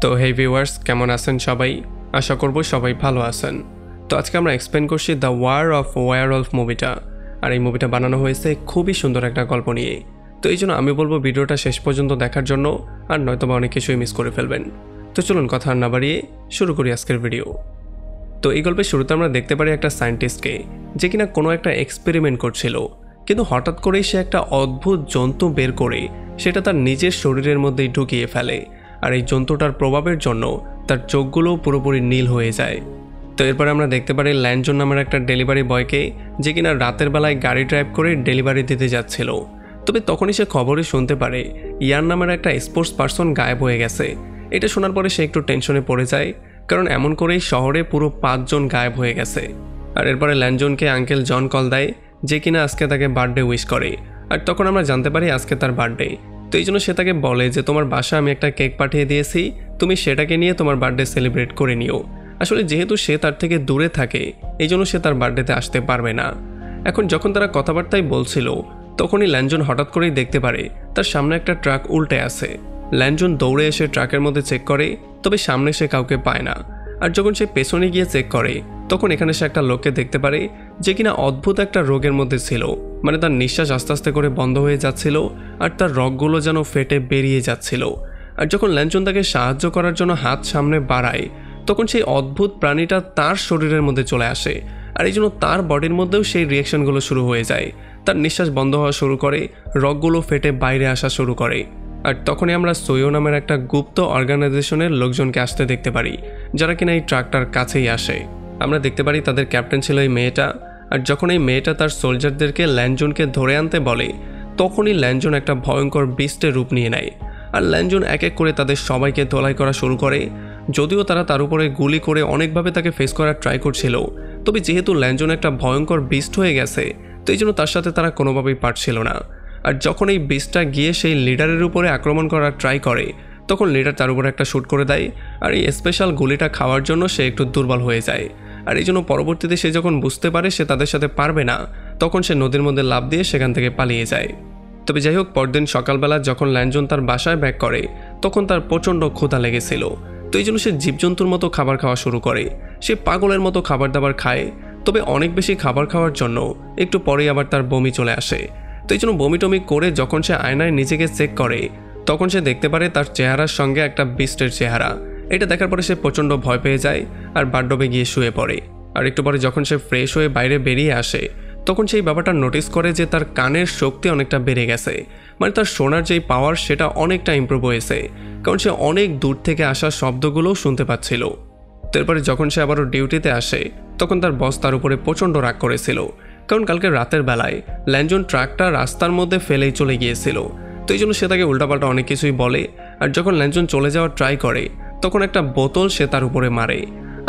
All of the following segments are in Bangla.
তো হে ভিউয়ার্স, কেমন আছেন সবাই? আশা করব সবাই ভালো আছেন। তো আজকে আমরা এক্সপ্লেন করছি দ্য ওয়ার অফ ওয়্যারওলফ মুভিটা। আর এই মুভিটা বানানো হয়েছে খুবই সুন্দর একটা গল্প নিয়ে। তো এই জন্য আমি বলবো ভিডিওটা শেষ পর্যন্ত দেখার জন্য, আর নয়তোবা অনেক কিছুই মিস করে ফেলবেন। তো চলুন কথা আর না বাড়িয়ে শুরু করি আজকের ভিডিও। তো এই গল্পের শুরুতে আমরা দেখতে পারি একটা সায়েন্টিস্টকে, যে কিনা কোনো একটা এক্সপেরিমেন্ট করছিল, কিন্তু হঠাৎ করেই সে একটা অদ্ভুত জন্তু বের করে সেটা তার নিজের শরীরের মধ্যেই ঢুকিয়ে ফেলে। আর এই জন্তুটার প্রভাবের জন্য তার চোখগুলো পুরোপুরি নীল হয়ে যায়। তো এরপরে আমরা দেখতে পারি ল্যান্ডজন নামের একটা ডেলিভারি বয়কে, যে কিনা রাতের বেলায় গাড়ি ড্রাইভ করে ডেলিভারি দিতে যাচ্ছিল। তবে তখনই সে খবরে শুনতে পারে ইয়ান নামের একটা স্পোর্টস পার্সন গায়েব হয়ে গেছে। এটা শোনার পরে সে একটু টেনশনে পড়ে যায়, কারণ এমন করেই শহরে পুরো 5 জন গায়েব হয়ে গেছে। আর এরপরে ল্যান্ডজনকে আঙ্কেল জন কল দেয়, যে কিনা আজকে তাকে বার্থডে উইশ করে। আর তখন আমরা জানতে পারি আজকে তার বার্থডে। তো এই জন্য সে তাকে বলে যে তোমার বাসায় আমি একটা কেক পাঠিয়ে দিয়েছি, তুমি সেটাকে নিয়ে তোমার বার্থডে সেলিব্রেট করে নিও। আসলে যেহেতু সে তার থেকে দূরে থাকে, এই জন্য সে তার বার্থডেতে আসতে পারবে না। এখন যখন তারা কথাবার্তায় বলছিল, তখনই ল্যান্ডজন হঠাৎ করেই দেখতে পারে তার সামনে একটা ট্রাক উল্টে আছে। ল্যান্ডজন দৌড়ে এসে ট্রাকের মধ্যে চেক করে, তবে সামনে সে কাউকে পায় না। আর যখন সে পেছনে গিয়ে চেক করে, তখন এখানে সে একটা লোককে দেখতে পারে, যে কিনা অদ্ভুত একটা রোগের মধ্যে ছিল। মানে তার নিঃশ্বাস আস্তে আস্তে করে বন্ধ হয়ে যাচ্ছিল, আর তার রগগুলো যেন ফেটে বেরিয়ে যাচ্ছিল। আর যখন ল্যান্ডজন তাকে সাহায্য করার জন্য হাত সামনে বাড়ায়, তখন সেই অদ্ভুত প্রাণীটা তার শরীরের মধ্যে চলে আসে। আর এই জন্য তার বডির মধ্যেও সেই রিয়াকশনগুলো শুরু হয়ে যায়। তার নিঃশ্বাস বন্ধ হওয়া শুরু করে, রগগুলো ফেটে বাইরে আসা শুরু করে। আর তখনই আমরা সোয়ো নামের একটা গুপ্ত অর্গানাইজেশনের লোকজনকে আসতে দেখতে পারি, যারা কিনা এই ট্রাকটার কাছেই আসে। আমরা দেখতে পারি তাদের ক্যাপ্টেন ছিল এই মেয়েটা। আর যখন এই মেয়েটা তার সোলজারদেরকে ল্যান্ডজনকে ধরে আনতে বলে, তখনই ল্যান্ডজন একটা ভয়ঙ্কর বিস্টের রূপ নিয়ে নেয়। আর ল্যান্ডজন এক এক করে তাদের সবাইকে ধোলাই করা শুরু করে। যদিও তারা তার উপরে গুলি করে অনেকভাবে তাকে ফেস করার ট্রাই করছিল, তবে যেহেতু ল্যান্ডজন একটা ভয়ঙ্কর বিস্ট হয়ে গেছে, তো এই জন্য তার সাথে তারা কোনোভাবেই পারছিল না। আর যখন এই বিস্টটা গিয়ে সেই লিডারের উপরে আক্রমণ করার ট্রাই করে, তখন লিডার তার উপরে একটা শ্যুট করে দেয়। আর এই স্পেশাল গুলিটা খাওয়ার জন্য সে একটু দুর্বল হয়ে যায়। আর এই জন্য পরবর্তীতে সে যখন বুঝতে পারে সে তাদের সাথে পারবে না, তখন সে নদীর মধ্যে লাফ দিয়ে সেখান থেকে পালিয়ে যায়। তবে যাই হোক, পরদিন সকালবেলা যখন ল্যান্ডজন তার বাসায় ব্যাক করে, তখন তার প্রচণ্ড ক্ষুধা লেগেছিল। তো এই জন্য সে জীবজন্তুর মতো খাবার খাওয়া শুরু করে। সে পাগলের মতো খাবার দাবার খায়, তবে অনেক বেশি খাবার খাওয়ার জন্য একটু পরেই আবার তার বমি চলে আসে। তো এই জন্য বমি টমি করে যখন সে আয়নায় নিজেকে চেক করে, তখন সে দেখতে পারে তার চেহারার সঙ্গে একটা বিস্টের চেহারা। এটা দেখার পরে সে প্রচণ্ড ভয় পেয়ে যায় আর বাথটবে গিয়ে শুয়ে পড়ে। আর একটু পরে যখন সে ফ্রেশ হয়ে বাইরে বেরিয়ে আসে, তখন সেই ব্যাপারটা নোটিস করে যে তার কানের শক্তি অনেকটা বেড়ে গেছে। মানে তার শোনার যেই পাওয়ার সেটা অনেকটা ইমপ্রুভ হয়েছে, কারণ সে অনেক দূর থেকে আসা শব্দগুলোও শুনতে পাচ্ছিল। তারপরে যখন সে আবারও ডিউটিতে আসে, তখন তার বস তার উপরে প্রচণ্ড রাগ করেছিল, কারণ কালকে রাতের বেলায় ল্যান্ডজন ট্রাকটা রাস্তার মধ্যে ফেলেই চলে গিয়েছিল। তো এই জন্য সে তাকে উল্টাপাল্টা অনেক কিছুই বলে। আর যখন ল্যান্ডজন চলে যাওয়ার ট্রাই করে, তখন একটা বোতল সে তার উপরে মারে।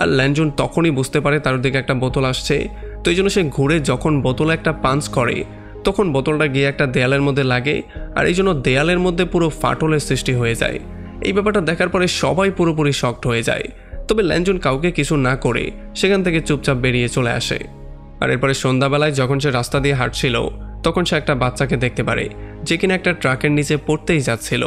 আর ল্যান্ডজন তখনই বুঝতে পারে তার দিকে একটা বোতল আসছে। তো এই জন্য সে ঘুরে যখন বোতলে একটা পাঞ্চ করে, তখন বোতলটা গিয়ে একটা দেয়ালের মধ্যে লাগে। আর এই জন্য দেয়ালের মধ্যে পুরো ফাটলের সৃষ্টি হয়ে যায়। এই ব্যাপারটা দেখার পরে সবাই পুরোপুরি শকড হয়ে যায়। তবে ল্যান্ডজন কাউকে কিছু না করে সেখান থেকে চুপচাপ বেরিয়ে চলে আসে। আর এরপরে সন্ধ্যাবেলায় যখন সে রাস্তা দিয়ে হাঁটছিল, তখন সে একটা বাচ্চাকে দেখতে পারে, যে কিনা একটা ট্রাকের নিচে পড়তেই যাচ্ছিল।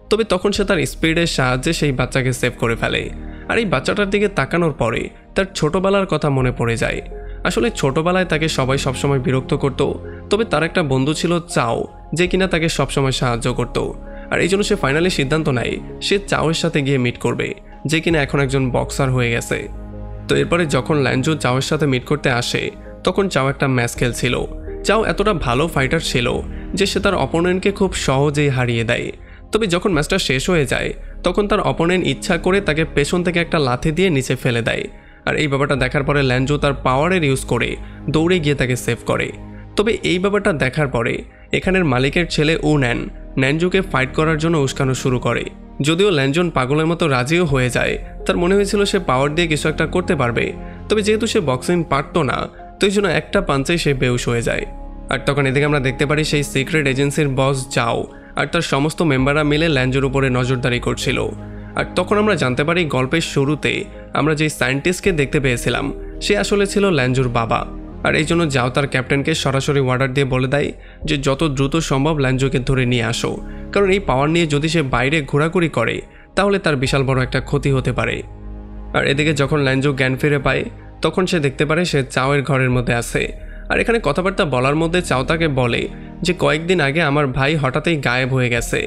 তবে তখন সে তার স্পিডের সাহায্যে সেই বাচ্চাকে সেভ করে ফেলে। আর এই বাচ্চাটার দিকে তাকানোর পরে তার ছোটবেলার কথা মনে পড়ে যায়। আসলে ছোটবেলায় তাকে সবাই সবসময় বিরক্ত করত, তবে তার একটা বন্ধু ছিল চাও, যে কিনা তাকে সবসময় সাহায্য করত। আর এই জন্য সে ফাইনালি সিদ্ধান্ত নেয় সে চাওয়ের সাথে গিয়ে মিট করবে, যে কিনা এখন একজন বক্সার হয়ে গেছে। তো এরপরে যখন ল্যান্ডজন চাওয়ের সাথে মিট করতে আসে, তখন চাও একটা ম্যাচ খেলছিল। চাও এতটা ভালো ফাইটার ছিল যে সে তার অপোনেন্টকে খুব সহজেই হারিয়ে দেয়। তবে যখন ম্যাচটা শেষ হয়ে যায়, তখন তার অপোনেন্ট ইচ্ছা করে তাকে পেছন থেকে একটা লাথি দিয়ে নিচে ফেলে দেয়। আর এই ব্যাপারটা দেখার পরে ল্যান্ডজো তার পাওয়ারের ইউজ করে দৌড়ে গিয়ে তাকে সেভ করে। তবে এই ব্যাপারটা দেখার পরে এখানের মালিকের ছেলে ন্যানজোকে ফাইট করার জন্য উস্কানো শুরু করে। যদিও ল্যান্ডজন পাগলের মতো রাজিও হয়ে যায়, তার মনে হয়েছিল সে পাওয়ার দিয়ে কিছু একটা করতে পারবে। তবে যেহেতু সে বক্সিং পারত না, তো এই জন্য একটা পাঞ্চেই সে বেহুশ হয়ে যায়। আর তখন এদিকে আমরা দেখতে পারি সেই সিক্রেট এজেন্সির বস চাও আর তার সমস্ত মেম্বাররা মিলে ল্যান্ডজোর উপরে নজরদারি করছিল। আর তখন আমরা জানতে পারি গল্পের শুরুতে আমরা যে সায়েন্টিস্টকে দেখতে পেয়েছিলাম, সে আসলে ছিল ল্যান্ডজোর বাবা। আর এই জন্য যাও তার ক্যাপ্টেনকে সরাসরি অর্ডার দিয়ে বলে দেয় যে যত দ্রুত সম্ভব ল্যান্ডজোকে ধরে নিয়ে আসো, কারণ এই পাওয়ার নিয়ে যদি সে বাইরে ঘোরাঘুরি করে তাহলে তার বিশাল বড় একটা ক্ষতি হতে পারে। আর এদিকে যখন ল্যাঞ্জো জ্ঞান ফিরে পায় তখন সে দেখতে পারে সে চাওয়ের ঘরের মধ্যে আছে। আর এখানে কথাবার্তা বলার মধ্যে চাও তাকে বলে যে কয়েকদিন আগে আমার ভাই হঠাৎই গায়েব হয়ে গেছে।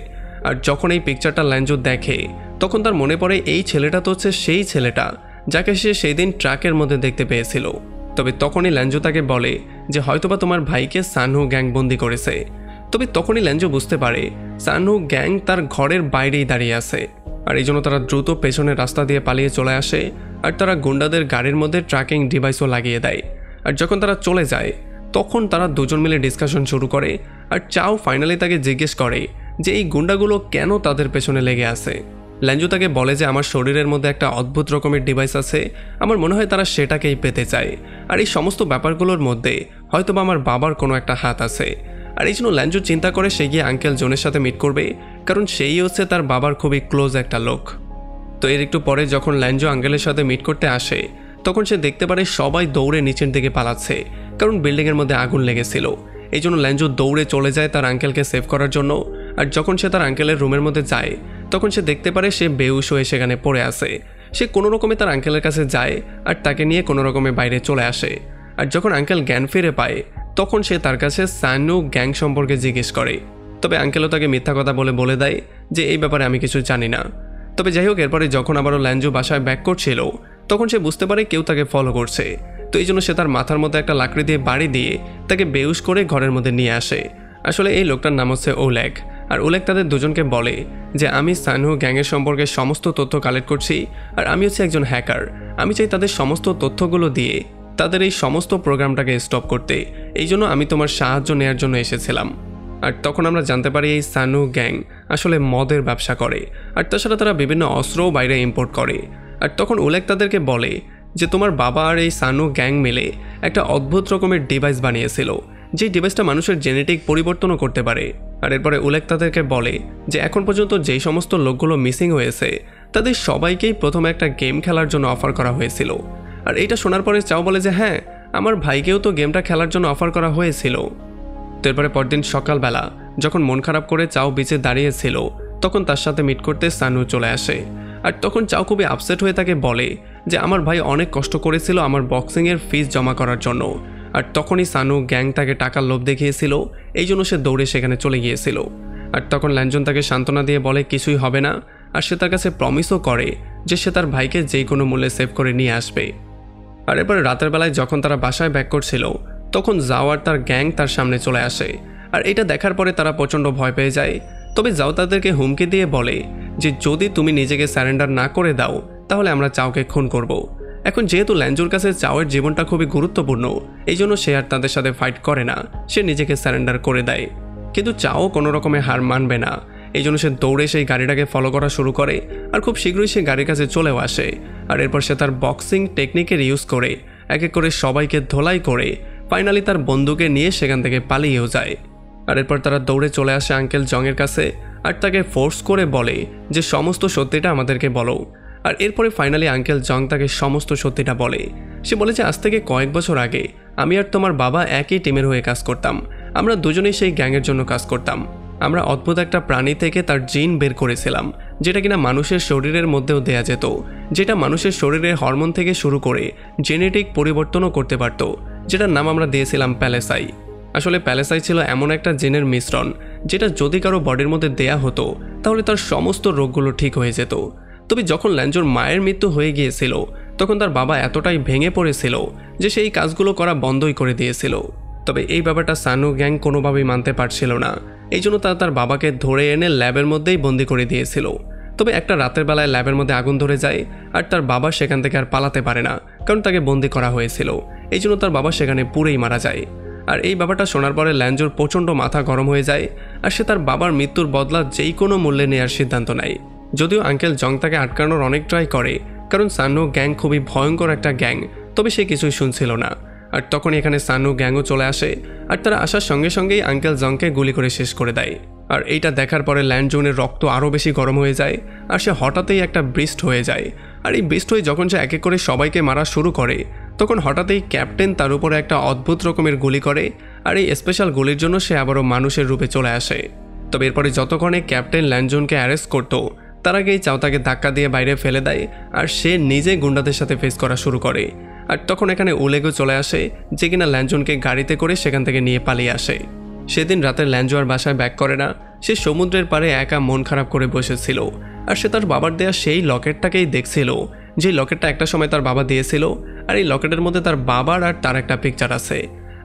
আর যখন এই পিকচারটা ল্যাঞ্জো দেখে তখন তার মনে পড়ে এই ছেলেটা তো হচ্ছে সেই ছেলেটা যাকে সে সেই দিন ট্রাকের মধ্যে দেখতে পেয়েছিল। তবে তখনই ল্যাঞ্জো তাকে বলে যে হয়তোবা তোমার ভাইকে সানহু গ্যাং বন্দি করেছে। তবে তখনই ল্যাঞ্জো বুঝতে পারে সানহু গ্যাং তার ঘরের বাইরেই দাঁড়িয়ে আছে। আর এই জন্য তারা দ্রুত পেছনের রাস্তা দিয়ে পালিয়ে চলে আসে। আর তারা গুন্ডাদের গাড়ির মধ্যে ট্র্যাকিং ডিভাইসও লাগিয়ে দেয়। আর যখন তারা চলে যায় তখন তারা দুজন মিলে ডিসকাশন শুরু করে। আর চাও ফাইনালি তাকে জিজ্ঞেস করে যে এই গুন্ডাগুলো কেন তাদের পেছনে লেগে আছে। ল্যাঞ্জো তাকে বলে যে আমার শরীরের মধ্যে একটা অদ্ভুত রকমের ডিভাইস আছে, আমার মনে হয় তারা সেটাকেই পেতে চায়। আর এই সমস্ত ব্যাপারগুলোর মধ্যে হয়তোবা আমার বাবার কোনো একটা হাত আছে। আর এই জন্য ল্যাঞ্জো চিন্তা করে সে গিয়ে আঙ্কেল জনের সাথে মিট করবে, কারণ সেই হচ্ছে তার বাবার খুবই ক্লোজ একটা লোক। তো এর একটু পরে যখন ল্যাঞ্জো আঙ্কেলের সাথে মিট করতে আসে তখন সে দেখতে পারে সবাই দৌড়ে নিচের দিকে পালাচ্ছে, কারণ বিল্ডিংয়ের মধ্যে আগুন লেগেছিল। এই জন্য ল্যাঞ্জো দৌড়ে চলে যায় তার আঙ্কেলকে সেভ করার জন্য। আর যখন সে তার আঙ্কেলের রুমের মধ্যে যায় তখন সে দেখতে পারে সে বেহুশ হয়ে সেখানে পড়ে আছে। সে কোনো রকমে তার আঙ্কেলের কাছে যায় আর তাকে নিয়ে কোনো রকমে বাইরে চলে আসে। আর যখন আঙ্কেল জ্ঞান ফিরে পায় তখন সে তার কাছে সানহু গ্যাং সম্পর্কে জিজ্ঞেস করে। তবে আঙ্কেলও তাকে মিথ্যা কথা বলে দেয় যে এই ব্যাপারে আমি কিছু জানি না। তবে যাই হোক, এরপরে যখন আবারও ল্যাঞ্জো বাসায় ব্যাক করছিল তখন সে বুঝতে পারে কেউ তাকে ফলো করছে। তো এই জন্য সে তার মাথার মধ্যে একটা লাকড়ি দিয়ে বাড়ি দিয়ে তাকে বেহুশ করে ঘরের মধ্যে নিয়ে আসে। আসলে এই লোকটার নাম হচ্ছে ওলেগ। আর ওলেগ তাদের দুজনকে বলে যে আমি সানহু গ্যাংয়ের সম্পর্কে সমস্ত তথ্য কালেক্ট করছি, আর আমি হচ্ছে একজন হ্যাকার। আমি চাই তাদের সমস্ত তথ্যগুলো দিয়ে তাদের এই সমস্ত প্রোগ্রামটাকে স্টপ করতে। এই জন্য আমি তোমার সাহায্য নেওয়ার জন্য এসেছিলাম। আর তখন আমরা জানতে পারি এই সানহু গ্যাং আসলে মদের ব্যবসা করে, আর তাছাড়া তারা বিভিন্ন অস্ত্রও বাইরে ইম্পোর্ট করে। আর তখন ওলেগ তাদেরকে বলে যে তোমার বাবা আর এই সানহু গ্যাং মিলে একটা অদ্ভুত রকমের ডিভাইস বানিয়েছিল, যে ডিভাইসটা মানুষের জেনেটিক পরিবর্তনও করতে পারে। আর এরপরে ওলেগ তাদেরকে বলে যে এখন পর্যন্ত যেই সমস্ত লোকগুলো মিসিং হয়েছে তাদের সবাইকেই প্রথমে একটা গেম খেলার জন্য অফার করা হয়েছিল। আর এইটা শোনার পরে চাও বলে যে হ্যাঁ, আমার ভাইকেও তো গেমটা খেলার জন্য অফার করা হয়েছিল। তো এরপরে পরদিন সকালবেলা যখন মন খারাপ করে চাও বিচে দাঁড়িয়েছিল তখন তার সাথে মিট করতে সানহু চলে আসে। আর তখন চাও খুবই আপসেট হয়ে তাকে বলে যে আমার ভাই অনেক কষ্ট করেছিল আমার বক্সিংয়ের ফিস জমা করার জন্য। আর তখনই সানহু গ্যাং তাকে টাকার লোভ দেখিয়েছিল, এই জন্য সে দৌড়ে সেখানে চলে গিয়েছিল। আর তখন ল্যাঞ্জন তাকে সান্ত্বনা দিয়ে বলে কিছুই হবে না। আর সে তার কাছে প্রমিসও করে যে সে তার ভাইকে যে কোনো মূল্যে সেভ করে নিয়ে আসবে। আর এরপরে রাতের বেলায় যখন তারা বাসায় ব্যাক করছিল তখন জাও আর তার গ্যাং তার সামনে চলে আসে। আর এটা দেখার পরে তারা প্রচণ্ড ভয় পেয়ে যায়। তবে জাও তাদেরকে হুমকি দিয়ে বলে যে যদি তুমি নিজেকে স্যারেন্ডার না করে দাও তাহলে আমরা চাওকে খুন করব। এখন যেহেতু ল্যাঞ্জোর কাছে চাওয়ের জীবনটা খুবই গুরুত্বপূর্ণ, এই জন্য সে আর তাদের সাথে ফাইট করে না, সে নিজেকে স্যারেন্ডার করে দেয়। কিন্তু চাও কোনো রকমে হার মানবে না, এই জন্য সে দৌড়ে সেই গাড়িটাকে ফলো করা শুরু করে। আর খুব শীঘ্রই সে গাড়ির কাছে চলেও আসে। আর এরপর সে তার বক্সিং টেকনিকের ইউজ করে এক এক করে সবাইকে ধোলাই করে ফাইনালি তার বন্দুকে নিয়ে সেখান থেকে পালিয়েও যায়। আর এরপর তারা দৌড়ে চলে আসে আঙ্কেল জংয়ের কাছে আর তাকে ফোর্স করে বলে যে সমস্ত সত্যিটা আমাদেরকে বলো। আর এরপরে ফাইনালি আঙ্কেল জং তাকে সমস্ত সত্যিটা বলে। সে বলে যে আজ থেকে কয়েক বছর আগে আমি আর তোমার বাবা একই টিমের হয়ে কাজ করতাম, আমরা দুজনেই সেই গ্যাংয়ের জন্য কাজ করতাম। আমরা অদ্ভুত একটা প্রাণী থেকে তার জিন বের করেছিলাম, যেটা কিনা মানুষের শরীরের মধ্যেও দেয়া যেত, যেটা মানুষের শরীরের হরমোন থেকে শুরু করে জেনেটিক পরিবর্তনও করতে পারত, যেটার নাম আমরা দিয়েছিলাম প্যালেসাই। আসলে প্যালেসাই ছিল এমন একটা জিনের মিশ্রণ যেটা যদি কারো বডির মধ্যে দেয়া হতো তাহলে তার সমস্ত রোগগুলো ঠিক হয়ে যেত। তবে যখন ল্যাঞ্জোর মায়ের মৃত্যু হয়ে গিয়েছিল তখন তার বাবা এতটাই ভেঙে পড়েছিল যে সেই কাজগুলো করা বন্ধই করে দিয়েছিল। তবে এই ব্যাপারটা সানহু গ্যাং কোনোভাবেই মানতে পারছিল না, এই জন্য তারা তার বাবাকে ধরে এনে ল্যাবের মধ্যেই বন্দি করে দিয়েছিল। তবে একটা রাতের বেলায় ল্যাবের মধ্যে আগুন ধরে যায় আর তার বাবা সেখান থেকে আর পালাতে পারে না, কারণ তাকে বন্দি করা হয়েছিল। এই জন্য তার বাবা সেখানে পুরেই মারা যায়। আর এই ব্যাপারটা শোনার পরে ল্যাঞ্জোর প্রচণ্ড মাথা গরম হয়ে যায় আর সে তার বাবার মৃত্যুর বদলা যেই কোনো মূল্যে নেওয়ার সিদ্ধান্ত নেয়। যদিও আঙ্কেল জং তাকে আটকানোর অনেক ট্রাই করে, কারণ সানহু গ্যাং খুবই ভয়ঙ্কর একটা গ্যাং, তবে সে কিছুই শুনছিল না। আর তখন এখানে সানহু গ্যাংও চলে আসে আর তারা আসার সঙ্গে সঙ্গেই আঙ্কেল জংকে গুলি করে শেষ করে দেয়। আর এইটা দেখার পরে ল্যাঞ্জনের রক্ত আরও বেশি গরম হয়ে যায় আর সে হঠাৎই একটা ব্রিস্ট হয়ে যায়। আর এই ব্রিস্ট হয়ে যখন সে এক এক করে সবাইকে মারা শুরু করে তখন হঠাৎই ক্যাপ্টেন তার উপরে একটা অদ্ভুত রকমের গুলি করে, আর এই স্পেশাল গুলির জন্য সে আবারও মানুষের রূপে চলে আসে। তবে এরপরে যতক্ষণে ক্যাপ্টেন ল্যাঞ্জনকে অ্যারেস্ট করতো তার আগেই চাও তাকে ধাক্কা দিয়ে বাইরে ফেলে দেয় আর সে নিজে গুন্ডাদের সাথে ফেস করা শুরু করে। আর তখন এখানে উলেগও চলে আসে, যে কিনা ল্যাঞ্জনকে গাড়িতে করে সেখান থেকে নিয়ে পালিয়ে আসে। সেদিন রাতে ল্যাঞ্জো আর বাসায় ব্যাক করে না, সে সমুদ্রের পাড়ে একা মন খারাপ করে বসেছিল। আর সে তার বাবার দেয়া সেই লকেটটাকেই দেখছিল, যে লকেটটা একটা সময় তার বাবা দিয়েছিল। আর এই লকেটের মধ্যে তার বাবার আর তার একটা পিকচার আছে।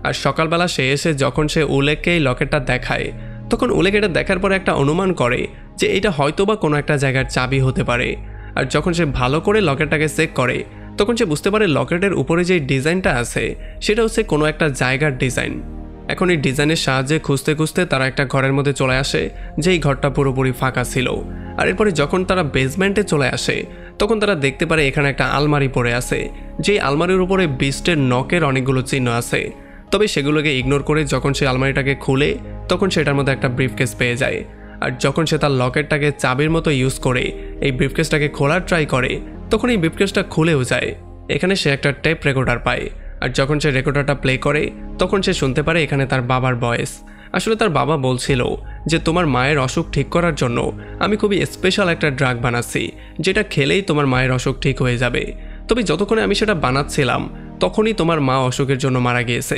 আর সকালবেলা সে এসে যখন সে উলেগকে এই লকেটটা দেখায়, তখন উলেগ এটা দেখার পরে একটা অনুমান করে যে এটা হয়তোবা কোনো একটা জায়গার চাবি হতে পারে। আর যখন সে ভালো করে লকেটটাকে চেক করে, তখন সে বুঝতে পারে লকেটের উপরে যে ডিজাইনটা আছে সেটা হচ্ছে কোনো একটা জায়গার ডিজাইন। এখন এই ডিজাইনের সাহায্যে খুঁজতে খুঁজতে তারা একটা ঘরের মধ্যে চলে আসে, যেই ঘরটা পুরোপুরি ফাঁকা ছিল। আর এরপরে যখন তারা বেসমেন্টে চলে আসে, তখন তারা দেখতে পারে এখানে একটা আলমারি পড়ে আছে, যেই আলমারির উপরে বিস্টের নখের অনেকগুলো চিহ্ন আছে। তবে সেগুলোকে ইগনোর করে যখন সে আলমারিটাকে খুলে, তখন সেটার মধ্যে একটা ব্রিফকেস পেয়ে যায়। আর যখন সে তার লকেটটাকে চাবির মতো ইউজ করে এই ব্রিফকেসটাকে খোলার ট্রাই করে, তখন এই ব্রিফকেসটা খুলেও যায়। এখানে সে একটা টেপ রেকর্ডার পায়। আর যখন সে রেকর্ডারটা প্লে করে, তখন সে শুনতে পারে এখানে তার বাবার ভয়েস। আসলে তার বাবা বলছিল যে তোমার মায়ের অসুখ ঠিক করার জন্য আমি খুবই স্পেশাল একটা ড্রাগ বানাচ্ছি, যেটা খেলেই তোমার মায়ের অসুখ ঠিক হয়ে যাবে। তবে যতক্ষণে আমি সেটা বানাচ্ছিলাম, তখনই তোমার মা অসুখের জন্য মারা গিয়েছে।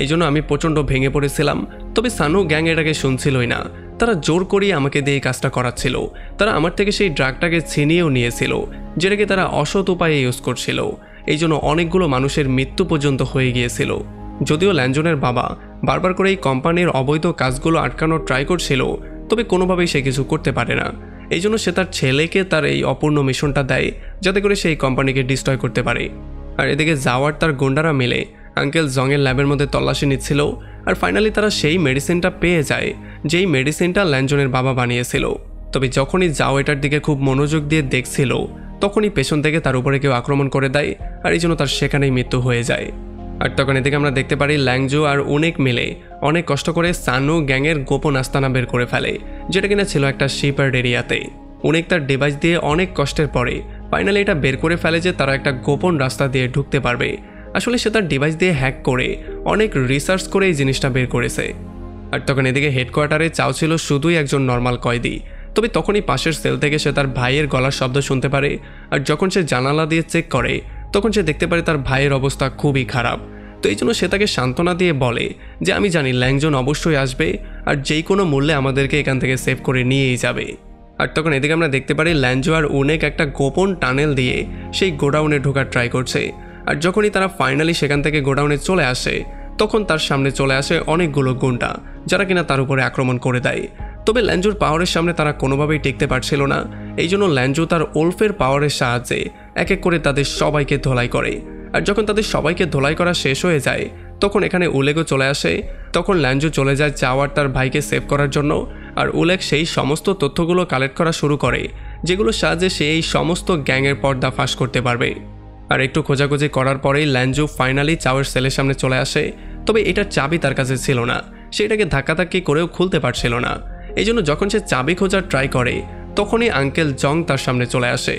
এই জন্য আমি প্রচণ্ড ভেঙে পড়েছিলাম। তবে সানু গ্যাং এটাকে শুনছিলই না, তারা জোর করিয়ে আমাকে দিয়ে এই কাজটা করাচ্ছিল। তারা আমার থেকে সেই ড্রাগটাকে ছিনিয়েও নিয়েছিল, যেটাকে তারা অসৎ উপায়ে ইউজ করছিল। এই জন্য অনেকগুলো মানুষের মৃত্যু পর্যন্ত হয়ে গিয়েছিল। যদিও ল্যাঞ্জনের বাবা বারবার করে এই কোম্পানির অবৈধ কাজগুলো আটকানোর ট্রাই করছিল, তবে কোনোভাবেই সে কিছু করতে পারে না। এই জন্য সে তার ছেলেকে তার এই অপূর্ণ মিশনটা দেয়, যাতে করে সেই কোম্পানিকে ডিস্ট্রয় করতে পারে। আর এদিকে জাওয়ার তার গুন্ডারা মিলে আঙ্কেল জংয়ের ল্যাবের মধ্যে তল্লাশি নিচ্ছিল। আর ফাইনালি তারা সেই মেডিসিনটা পেয়ে যায়, যেই মেডিসিনটা ল্যাঞ্জনের বাবা বানিয়েছিল। তবে যখনই জাও এটার দিকে খুব মনোযোগ দিয়ে দেখছিল, তখনই পেছন থেকে তার উপরে কেউ আক্রমণ করে দেয়, আর এই জন্য তার সেখানেই মৃত্যু হয়ে যায়। আর তখন এদিকে আমরা দেখতে পারি ল্যাংজো আর উনেক মিলে অনেক কষ্ট করে সানু গ্যাংয়ের গোপন আস্তানা বের করে ফেলে, যেটা কিনা ছিল একটা শিপার্ড এরিয়াতে। উনেক তার ডিভাইস দিয়ে অনেক কষ্টের পরে ফাইনালি এটা বের করে ফেলে যে তারা একটা গোপন রাস্তা দিয়ে ঢুকতে পারবে। আসলে সে তার ডিভাইস দিয়ে হ্যাক করে অনেক রিসার্চ করে এই জিনিসটা বের করেছে। আর তখন এদিকে হেডকোয়ার্টারে চাও ছিল শুধুই একজন নর্মাল কয়েদি। তবে তখনই পাশের সেল থেকে সে তার ভাইয়ের গলার শব্দ শুনতে পারে। আর যখন সে জানালা দিয়ে চেক করে, তখন সে দেখতে পারে তার ভাইয়ের অবস্থা খুবই খারাপ। তো এই জন্য সে তাকে সান্ত্বনা দিয়ে বলে যে আমি জানি ল্যাংজন অবশ্যই আসবে, আর যেই কোনো মূল্যে আমাদেরকে এখান থেকে সেভ করে নিয়েই যাবে। আর তখন এদিকে আমরা দেখতে পারি ল্যাঞ্জো আর উনেক একটা গোপন টানেল দিয়ে সেই গোডাউনে ঢোকার ট্রাই করছে। আর যখনই তারা ফাইনালি সেখান থেকে গোডাউনে চলে আসে, তখন তার সামনে চলে আসে অনেকগুলো গুন্ডা, যারা কিনা তার উপরে আক্রমণ করে দেয়। তবে ল্যাঞ্জোর পাওয়ারের সামনে তারা কোনোভাবেই টিকতে পারছিল না। এই জন্য ল্যাঞ্জো তার ওলফের পাওয়ারের সাহায্যে এক এক করে তাদের সবাইকে ধোলাই করে। আর যখন তাদের সবাইকে ধোলাই করা শেষ হয়ে যায়, তখন এখানে উলেগও চলে আসে। তখন ল্যাঞ্জো চলে যায় চাওয়ার তার ভাইকে সেভ করার জন্য। আর উলেগ সেই সমস্ত তথ্যগুলো কালেক্ট করা শুরু করে, যেগুলোর সাহায্যে সে এই সমস্ত গ্যাংয়ের পর্দা ফাঁস করতে পারবে। আর একটু খোঁজাখুঁজি করার পরেই ল্যাঞ্জো ফাইনালি চাওয়ের সেলের সামনে চলে আসে। তবে এটার চাবি তার কাছে ছিল না, সেটাকে ধাক্কাধাক্কি করেও খুলতে পারছিল না। এই জন্য যখন সে চাবি খোঁজার ট্রাই করে, তখনই আঙ্কেল জং তার সামনে চলে আসে।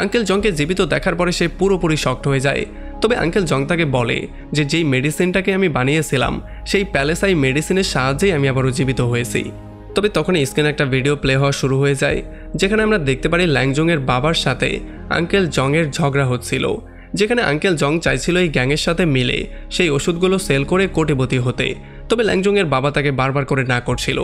আঙ্কেল জংকে জীবিত দেখার পরে সে পুরোপুরি শকড হয়ে যায়। তবে আঙ্কেল জং তাকে বলে যে যেই মেডিসিনটাকে আমি বানিয়েছিলাম, সেই প্যালেসাই মেডিসিনের সাহায্যেই আমি আবারও জীবিত হয়েছি। তবে তখনই স্ক্রিনে একটা ভিডিও প্লে হওয়া শুরু হয়ে যায়, যেখানে আমরা দেখতে পারি ল্যাংজংয়ের বাবার সাথে আঙ্কেল জংয়ের ঝগড়া হচ্ছিল, যেখানে আঙ্কেল জং চাইছিল এই গ্যাংয়ের সাথে মিলে সেই ওষুধগুলো সেল করে কোটিপতি হতে। তবে ল্যাংজংয়ের বাবা তাকে বারবার করে না করছিল।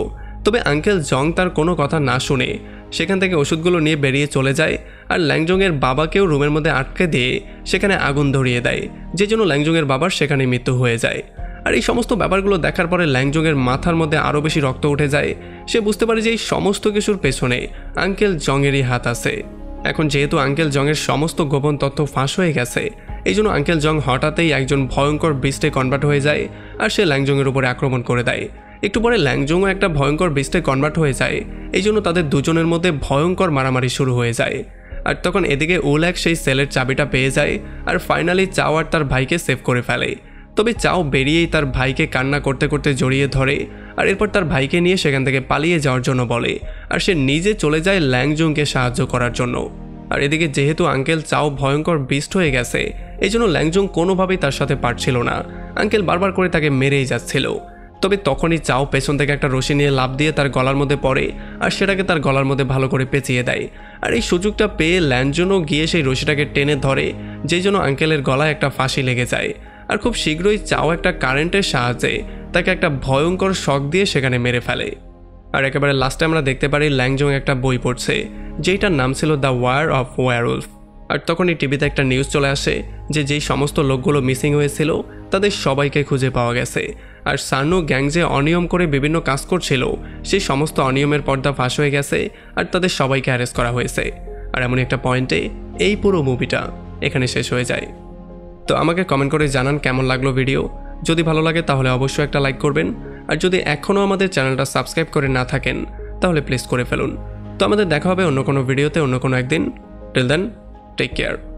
তবে আঙ্কেল জং তার কোনো কথা না শুনে সেখান থেকে ওষুধগুলো নিয়ে বেরিয়ে চলে যায়। আর ল্যাংজংয়ের বাবাকেও রুমের মধ্যে আটকে দিয়ে সেখানে আগুন ধরিয়ে দেয়, যে জন্য ল্যাংজংয়ের বাবার সেখানে মৃত্যু হয়ে যায়। আর এই সমস্ত ব্যাপারগুলো দেখার পরে ল্যাংজংয়ের মাথার মধ্যে আরও বেশি রক্ত উঠে যায়। সে বুঝতে পারে যে এই সমস্ত কিছুর পেছনে আঙ্কেল জংয়েরই হাত আছে। এখন যেহেতু আঙ্কেল জংয়ের সমস্ত গোপন তথ্য ফাঁস হয়ে গেছে, এই জন্য আঙ্কেল জং হঠাৎই একজন ভয়ঙ্কর বিস্টে কনভার্ট হয়ে যায়, আর সে ল্যাংজংয়ের উপরে আক্রমণ করে দেয়। একটু পরে ল্যাংজংও একটা ভয়ঙ্কর বিস্টে কনভার্ট হয়ে যায়। এই জন্য তাদের দুজনের মধ্যে ভয়ঙ্কর মারামারি শুরু হয়ে যায়। আর তখন এদিকে উলেগ সেই সেলের চাবিটা পেয়ে যায়, আর ফাইনালি চাও আর তার ভাইকে সেভ করে ফেলে। তবে চাও বেরিয়েই তার ভাইকে কান্না করতে করতে জড়িয়ে ধরে, আর এরপর তার ভাইকে নিয়ে সেখান থেকে পালিয়ে যাওয়ার জন্য বলে। আর সে নিজে চলে যায় ল্যাংজংকে সাহায্য করার জন্য। আর এদিকে যেহেতু আঙ্কেল চাও ভয়ঙ্কর বিস্ট হয়ে গেছে, এই জন্য ল্যাংজং কোনোভাবেই তার সাথে পারছিল না। আঙ্কেল বারবার করে তাকে মেরেই যাচ্ছিল। তবে তখনই চাও পেছন থেকে একটা রশি নিয়ে লাফ দিয়ে তার গলার মধ্যে পড়ে আর সেটাকে তার গলার মধ্যে ভালো করে পেঁচিয়ে দেয়। আর এই সুযোগটা পেয়ে ল্যানজনও গিয়ে সেই রশিটাকে টেনে ধরে, যেই জন্য আঙ্কেলের গলায় একটা ফাঁসি লেগে যায়। আর খুব শীঘ্রই চাও একটা কারেন্টের সাহায্যে তাকে একটা ভয়ঙ্কর শক দিয়ে সেখানে মেরে ফেলে। আর একেবারে লাস্টে আমরা দেখতে পারি ল্যাংজং একটা বই পড়ছে, যেইটার নাম ছিল দ্য ওয়ার অফ ওয়্যারউলফ। আর তখনই টিভিতে একটা নিউজ চলে আসে যে যেই সমস্ত লোকগুলো মিসিং হয়েছিল তাদের সবাইকে খুঁজে পাওয়া গেছে। আর সানু গ্যাং যে অনিয়ম করে বিভিন্ন কাজ করছিল, সেই সমস্ত অনিয়মের পর্দা ফাঁস হয়ে গেছে আর তাদের সবাইকে অ্যারেস্ট করা হয়েছে। আর এমন একটা পয়েন্টে এই পুরো মুভিটা এখানে শেষ হয়ে যায়। তো আমাকে কমেন্ট করে জানান কেমন লাগলো ভিডিও। যদি ভালো লাগে তাহলে অবশ্যই একটা লাইক করবেন, আর যদি এখনও আমাদের চ্যানেলটা সাবস্ক্রাইব করে না থাকেন তাহলে প্লিজ করে ফেলুন। তো আমাদের দেখা হবে অন্য কোনো ভিডিওতে অন্য কোনো একদিন। Till then, take care.